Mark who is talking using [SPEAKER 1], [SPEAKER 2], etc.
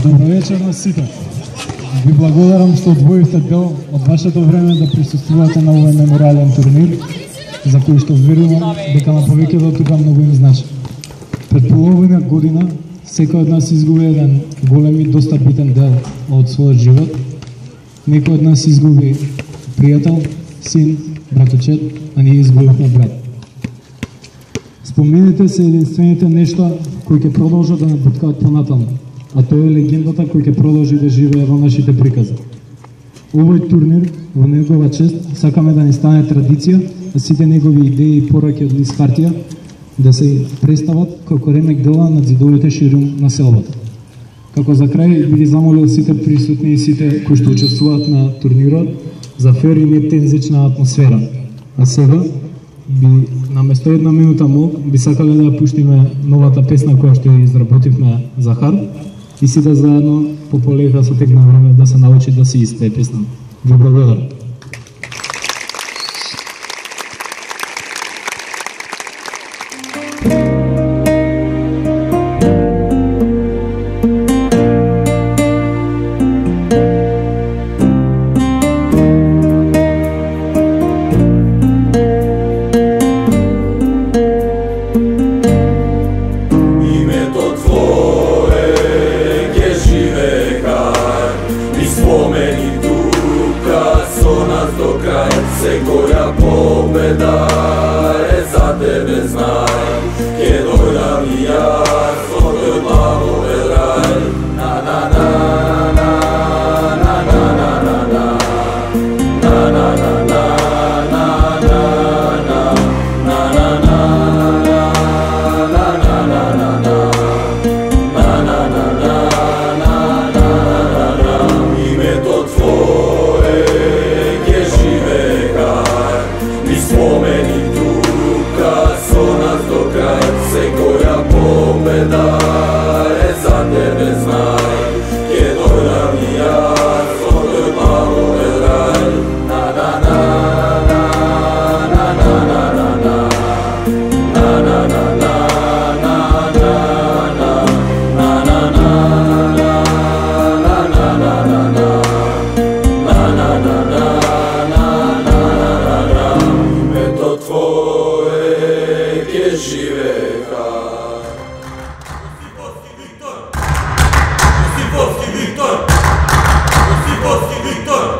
[SPEAKER 1] Добро вечер на сите. Ви благодарам што одвоивте дел од вашето време да присуствувате на овој мемориален турнир, за кој што верувам дека на повеќето тука многу им значи. Пред половина година секој од нас изгуби еден голем и доста битен дел од својот живот. Некој од нас изгуби пријател, син, браточет, а ние изгубивме брат. Спомените се единствените нешта кои ќе продолжат да не буткаат понатаму, а тоа е легендата кој ќе продолжи да живее во нашите прикази. Овој турнир, во негова чест, сакаме да ни стане традиција, а сите негови идеи и пораки од лист хартија да се представат како ремек дела на ѕидовите ширум на селбата. Како за крај би ги замолил сите присутни и сите кои што учествуваат на турнирот за фер и нетензична атмосфера. А сега би наместо една минута мок би сакале да ја пуштиме новата песна која што ја изработивме за Хар и сите заедно по полека со тек на време да се научи да се испее песна. Ви благодарам.
[SPEAKER 2] Sekoja pobeda je za tebe znaj, je dojdam i ja, svoj malo velaj. Na na na na na na na na na na na na na na Josipowski Wiktor!